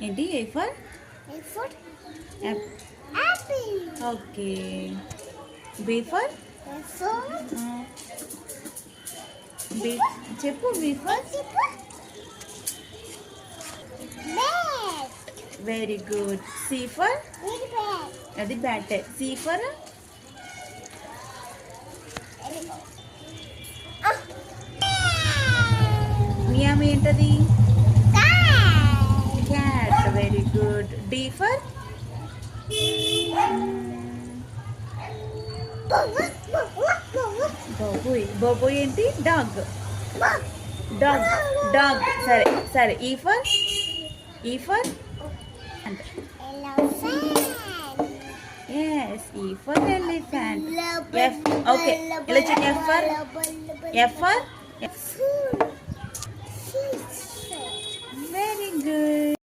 ఏంటి A for A for app. apple. Okay. B for A for B. చెప్పు B for. bat. Very good. C for Big bat. అది bat. C for Miami ఏంటది? Cat. Cat. Very good. D for బాబోయ్. బాబోయ్ ఏంటి? Dog. Dog. Dog. సరే సరే. E for E for అంటే Elephant. Yes E for elephant. F. Okay ఇలా చూడండి. F for F for Food. Fish. Very good.